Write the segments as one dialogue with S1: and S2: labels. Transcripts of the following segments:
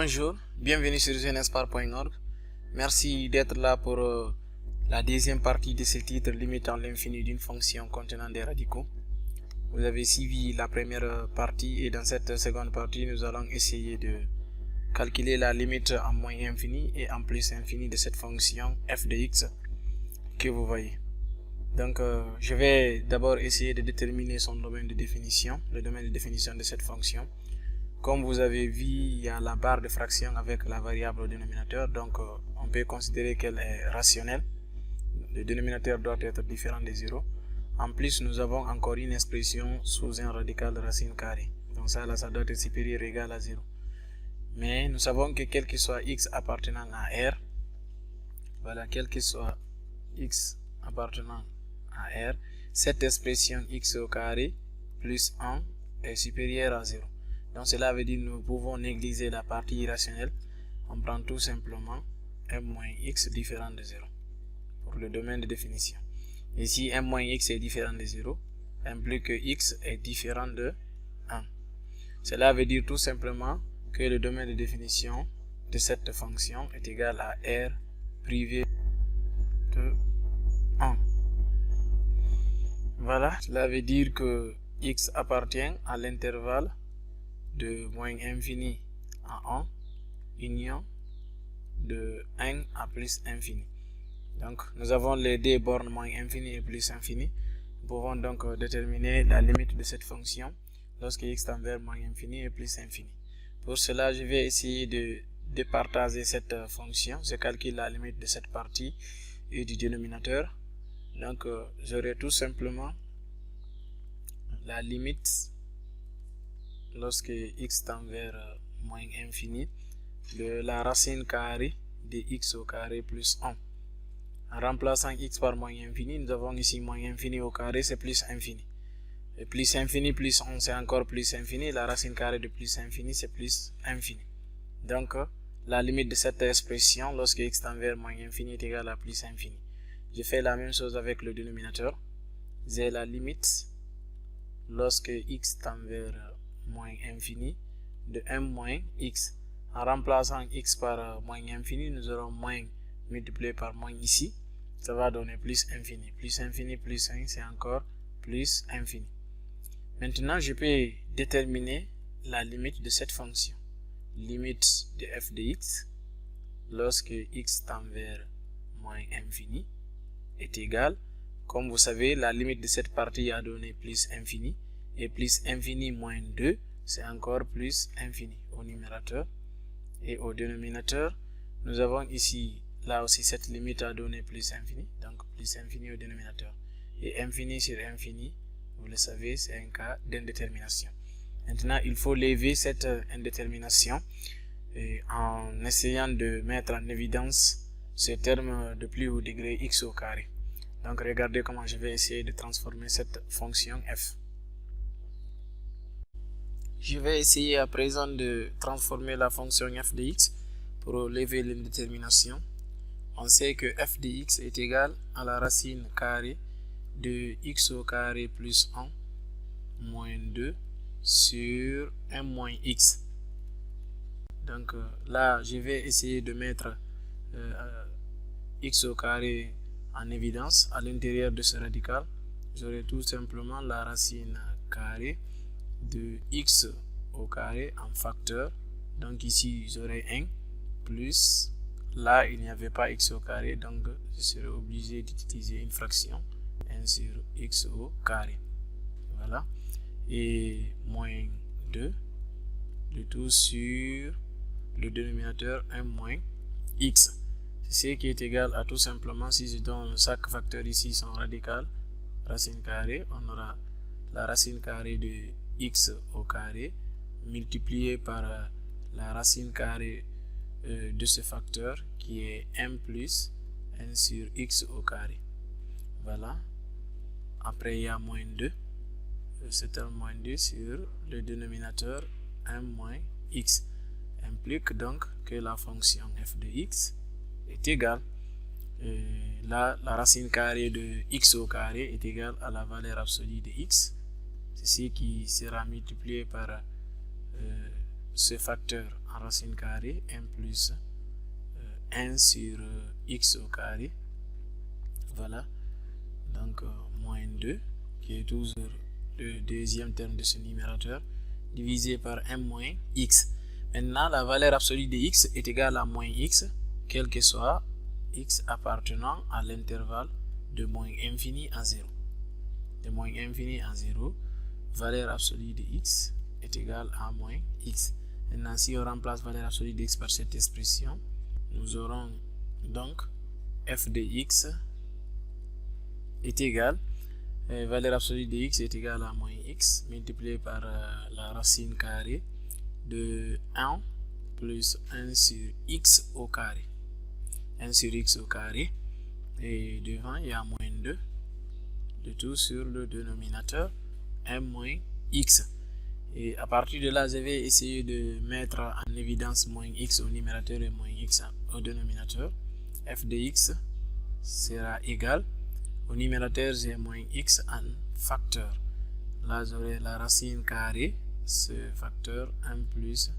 S1: Bonjour, bienvenue sur jeunespar.org. Merci d'être là pour la deuxième partie de ce titre limitant l'infini d'une fonction contenant des radicaux. Vous avez suivi la première partie et dans cette seconde partie, nous allons essayer de calculer la limite en moins infini et en plus infini de cette fonction f de x que vous voyez. Donc, je vais d'abord essayer de déterminer son domaine de définition, le domaine de définition de cette fonction. Comme vous avez vu, il y a la barre de fraction avec la variable au dénominateur, donc on peut considérer qu'elle est rationnelle. Le dénominateur doit être différent de 0. En plus, nous avons encore une expression sous un radical de racine carrée. Donc ça doit être supérieur ou égal à 0. Mais nous savons que quel que soit x appartenant à R, voilà, quel que soit x appartenant à R, cette expression x au carré plus 1 est supérieure à 0. Donc cela veut dire que nous pouvons négliger la partie irrationnelle. On prend tout simplement m moins x différent de 0 pour le domaine de définition. Et si m moins x est différent de 0, implique que x est différent de 1. Cela veut dire tout simplement que le domaine de définition de cette fonction est égal à r privé de 1. Voilà, cela veut dire que x appartient à l'intervalle de moins infini à 1, union de 1 à plus infini. Donc, nous avons les deux bornes moins infini et plus infini. Nous pouvons donc déterminer la limite de cette fonction lorsque x tend vers moins infini et plus infini. Pour cela, je vais essayer de départager cette fonction. Je calcule la limite de cette partie et du dénominateur. Donc, j'aurai tout simplement la limite lorsque x tend vers moins infini de la racine carrée de x au carré plus 1. En remplaçant x par moins infini, nous avons ici moins infini au carré, c'est plus infini. Et plus infini plus 1, c'est encore plus infini. La racine carrée de plus infini, c'est plus infini. Donc, la limite de cette expression, lorsque x tend vers moins infini, est égale à plus infini. Je fais la même chose avec le dénominateur. J'ai la limite lorsque x tend vers moins infini de m moins x. En remplaçant x par moins infini, nous aurons moins multiplié par moins ici. Ça va donner plus infini. Plus infini plus 1, c'est encore plus infini. Maintenant, je peux déterminer la limite de cette fonction. Limite de f de x lorsque x tend vers moins infini est égal. Comme vous savez, la limite de cette partie a donné plus infini. Et plus infini moins 2, c'est encore plus infini au numérateur. Et au dénominateur, nous avons ici, là aussi, cette limite a donné plus infini. Donc, plus infini au dénominateur. Et infini sur infini, vous le savez, c'est un cas d'indétermination. Maintenant, il faut lever cette indétermination en essayant de mettre en évidence ce terme de plus haut degré x au carré. Donc, regardez comment je vais essayer de transformer cette fonction f. Je vais essayer à présent de transformer la fonction f de x pour lever l'indétermination. On sait que f de x est égal à la racine carrée de x au carré plus 1 moins 2 sur m moins x. Donc là, je vais essayer de mettre x au carré en évidence à l'intérieur de ce radical. J'aurai tout simplement la racine carrée de x au carré en facteur. Donc ici j'aurai 1 plus, là il n'y avait pas x au carré, donc je serai obligé d'utiliser une fraction 1 sur x au carré. Voilà. Et moins 2, le tout sur le dénominateur 1 moins x. C'est ce qui est égal à tout simplement, si je donne chaque facteur ici son radical, racine carrée, on aura la racine carrée de x au carré multiplié par la racine carrée de ce facteur qui est m plus 1 sur x au carré. Voilà. Après il y a moins 2. C'est un moins 2 sur le dénominateur 1 moins x. Implique donc que la fonction f de x est égale. Là, la racine carrée de x au carré est égale à la valeur absolue de x. Ceci qui sera multiplié par ce facteur en racine carrée, n plus 1 sur x au carré. Voilà, donc moins 2, qui est toujours le deuxième terme de ce numérateur, divisé par m moins x. Maintenant, la valeur absolue de x est égale à moins x, quel que soit x appartenant à l'intervalle de moins infini à 0. De moins infini à 0, valeur absolue de x est égale à moins x. Maintenant, si on remplace valeur absolue de x par cette expression, nous aurons donc f de x est égal, valeur absolue de x est égale à moins x multiplié par la racine carrée de 1 plus 1 sur x au carré. 1 sur x au carré, et devant il y a moins 2, de tout sur le dénominateur m moins x. Et à partir de là, je vais essayer de mettre en évidence moins x au numérateur et moins x au dénominateur. F de x sera égal, au numérateur j'ai moins x en facteur. Là j'aurai la racine carrée, ce facteur 1 plus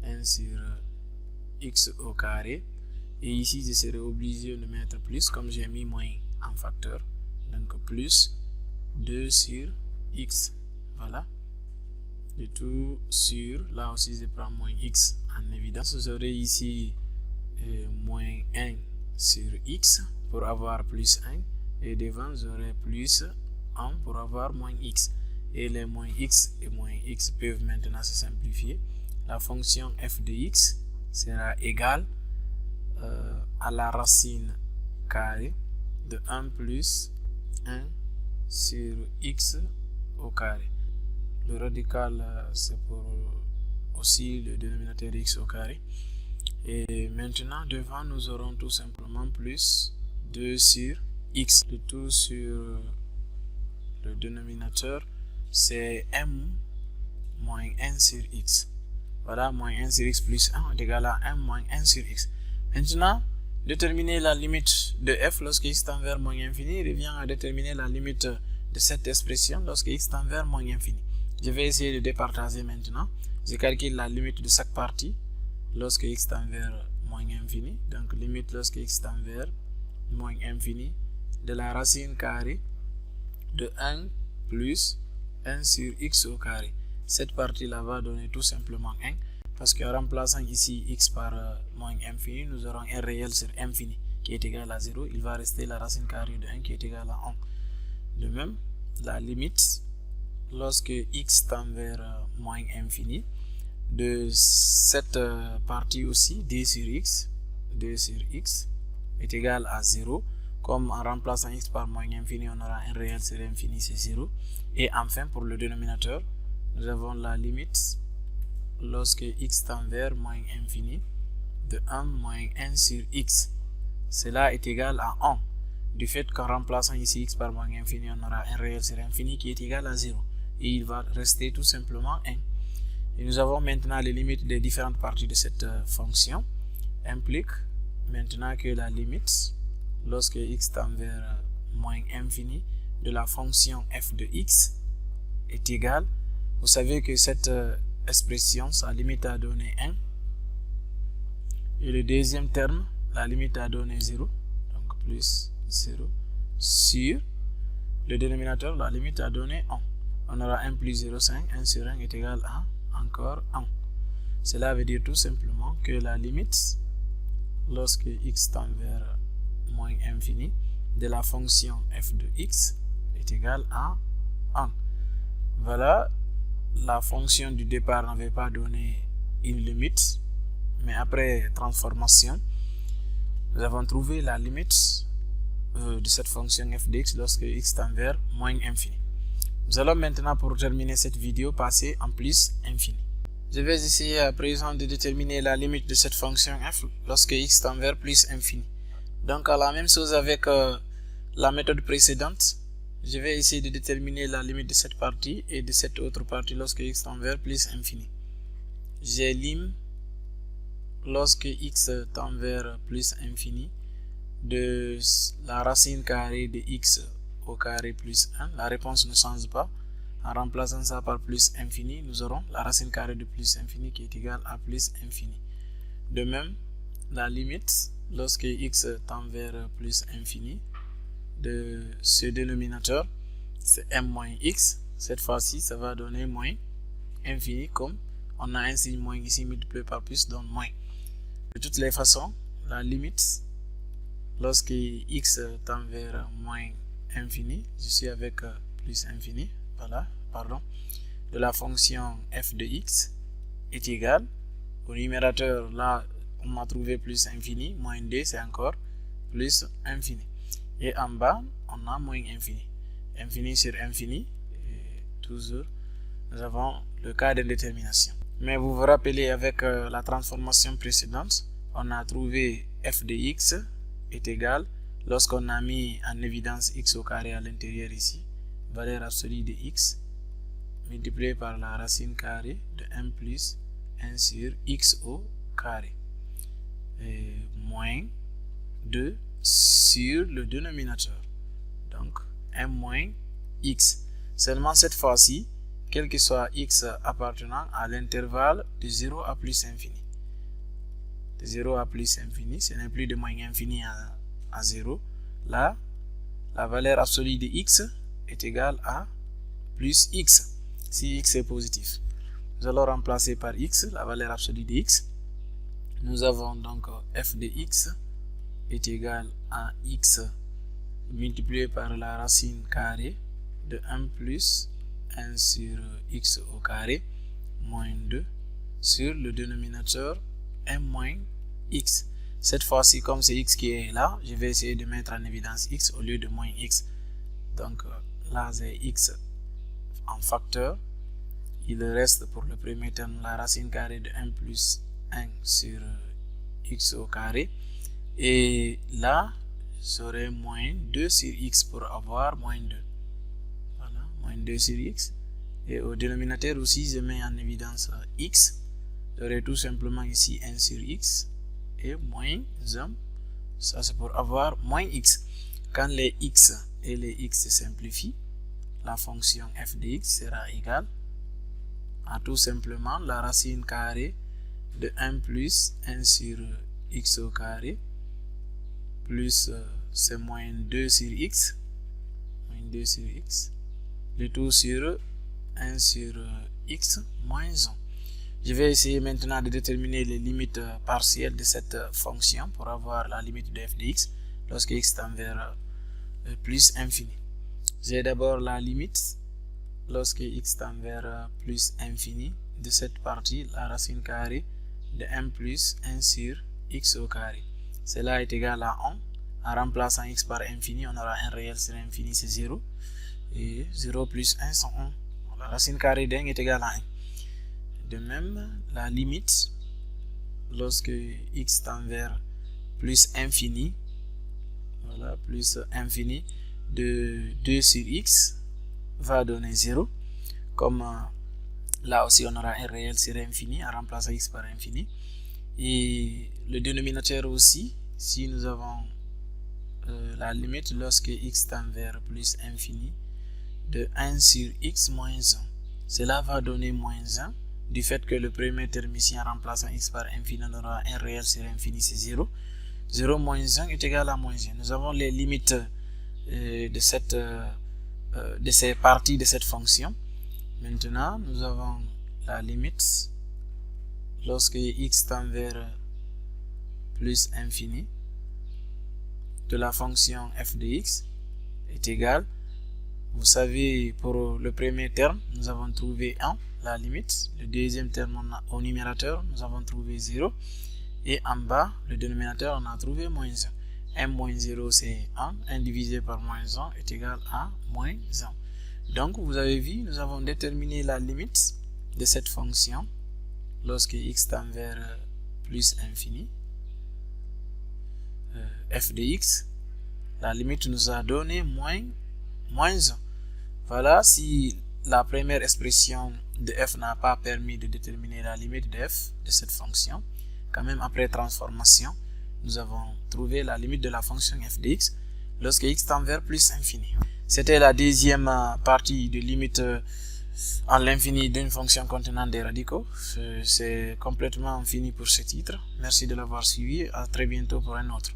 S1: 1 sur x au carré. Et ici je serai obligé de mettre plus, comme j'ai mis moins en facteur. Donc plus 2 sur x. Voilà. De tout sur, là aussi je prends moins x en évidence. J'aurai ici moins 1 sur x pour avoir plus 1. Et devant j'aurai plus 1 pour avoir moins x. Et les moins x et moins x peuvent maintenant se simplifier. La fonction f de x sera égale à la racine carrée de 1 plus 1 sur x au carré. Le radical, c'est pour aussi le dénominateur x au carré. Et maintenant, devant, nous aurons tout simplement plus 2 sur x. Le tout sur le dénominateur, c'est m moins 1 sur x. Voilà, moins 1 sur x plus 1 est égal à m moins 1 sur x. Maintenant, déterminer la limite de f lorsque x tend vers moins infini revient à déterminer la limite de cette expression lorsque x tend vers moins infini. Je vais essayer de départager maintenant. Je calcule la limite de chaque partie lorsque x tend vers moins infini. Donc, limite lorsque x tend vers moins infini de la racine carrée de 1 plus 1 sur x au carré. Cette partie-là va donner tout simplement 1. Parce qu'en remplaçant ici x par moins infini, nous aurons un réel sur infini qui est égal à 0. Il va rester la racine carrée de 1 qui est égal à 1. De même, la limite lorsque x tend vers moins infini de cette partie aussi, d sur x est égal à 0. Comme en remplaçant x par moins infini, on aura un réel sur infini, c'est 0. Et enfin, pour le dénominateur, nous avons la limite lorsque x tend vers moins infini de 1 moins 1 sur x. Cela est égal à 1. Du fait qu'en remplaçant ici x par moins infini, on aura un réel sur infini qui est égal à 0. Et il va rester tout simplement 1. Et nous avons maintenant les limites des différentes parties de cette fonction. Implique maintenant que la limite lorsque x tend vers moins infini de la fonction f de x est égale. Vous savez que cette expression, sa limite a donné 1. Et le deuxième terme, la limite a donné 0. Donc plus 0 sur le dénominateur, la limite a donné 1. On aura 1 plus 0,5, 1 sur 1 est égal à encore 1. Cela veut dire tout simplement que la limite lorsque x tend vers moins infini de la fonction f de x est égale à 1. Voilà, la fonction du départ n'avait pas donné une limite, mais après transformation, nous avons trouvé la limite de cette fonction f de x lorsque x tend vers moins infini. Nous allons maintenant, pour terminer cette vidéo, passer en plus infini. Je vais essayer à présent de déterminer la limite de cette fonction f lorsque x tend vers plus infini. Donc, la même chose avec la méthode précédente, je vais essayer de déterminer la limite de cette partie et de cette autre partie lorsque x tend vers plus infini. J'élimine lorsque x tend vers plus infini de la racine carrée de x au carré plus 1. La réponse ne change pas. En remplaçant ça par plus infini, nous aurons la racine carrée de plus infini qui est égale à plus infini. De même, la limite, lorsque x tend vers plus infini, de ce dénominateur, c'est m moins x. Cette fois-ci, ça va donner moins infini, comme on a un signe moins ici multiplié par plus donne moins. De toutes les façons, la limite, lorsque x tend vers moins infini, je suis avec plus infini, voilà, pardon, de la fonction f de x est égale au numérateur. Là, on m'a trouvé plus infini, moins 2, c'est encore plus infini. Et en bas, on a moins infini. Infini sur infini, et toujours, nous avons le cas d'indétermination. Mais vous vous rappelez, avec la transformation précédente, on a trouvé f de x est égal, lorsqu'on a mis en évidence x au carré à l'intérieur ici, valeur absolue de x, multiplié par la racine carrée de m plus 1 sur x au carré. Et moins 2 sur le dénominateur. Donc, m moins x. Seulement cette fois-ci, quel que soit x appartenant à l'intervalle de 0 à plus infini. De 0 à plus infini, ce n'est plus de moins infini à 0. Là, la valeur absolue de x est égale à plus x, si x est positif. Nous allons remplacer par x, la valeur absolue de x. Nous avons donc f de x est égal à x multiplié par la racine carrée de 1 plus 1 sur x au carré moins 2 sur le dénominateur m moins x. Cette fois-ci, comme c'est x qui est là, je vais essayer de mettre en évidence x au lieu de moins x. Donc là, c'est x en facteur. Il reste pour le premier terme la racine carrée de 1 plus 1 sur x au carré. Et là, j'aurai moins 2 sur x pour avoir moins 2. Voilà, moins 2 sur x. Et au dénominateur aussi, je mets en évidence x. J'aurai tout simplement ici 1 sur x et moins 1. Ça, c'est pour avoir moins x. Quand les x et les x se simplifient, la fonction f de x sera égale à tout simplement la racine carrée de 1 plus 1 sur x au carré plus c'est moins 2 sur x, moins 2 sur x, le tout sur 1 sur x moins 1. Je vais essayer maintenant de déterminer les limites partielles de cette fonction pour avoir la limite de f de x lorsque x tend vers plus infini. J'ai d'abord la limite lorsque x tend vers plus infini de cette partie, la racine carrée de 1 plus 1 sur x au carré. Cela est égal à 1. En remplaçant x par infini, on aura 1 réel sur infini, c'est 0. Et 0 plus 1, c'est 1. La racine carrée d'1 est égale à 1. De même, la limite, lorsque x tend vers plus infini, voilà, plus infini, de 2 sur x, va donner 0. Comme là aussi, on aura 1 réel sur infini, en remplaçant x par infini. Et le dénominateur aussi, si nous avons la limite lorsque x tend vers plus infini de 1 sur x moins 1. Cela va donner moins 1 du fait que le premier terme ici en remplaçant x par infini on aura 1 réel sur infini, c'est 0. 0 moins 1 est égal à moins 1. Nous avons les limites de ces parties de cette fonction. Maintenant, nous avons la limite lorsque x tend vers plus infini de la fonction f de x est égal, vous savez, pour le premier terme, nous avons trouvé 1, la limite. Le deuxième terme, au numérateur, nous avons trouvé 0. Et en bas, le dénominateur, on a trouvé moins 1. m moins 0, c'est 1. 1 divisé par moins 1 est égal à moins 1. Donc, vous avez vu, nous avons déterminé la limite de cette fonction lorsque x tend vers plus infini. F de x, la limite nous a donné moins 1. Voilà, si la première expression de f n'a pas permis de déterminer la limite de f de cette fonction, quand même après transformation, nous avons trouvé la limite de la fonction f de x lorsque x tend vers plus infini. C'était la deuxième partie de limite en l'infini d'une fonction contenant des radicaux. C'est complètement fini pour ce titre. Merci de l'avoir suivi. À très bientôt pour un autre.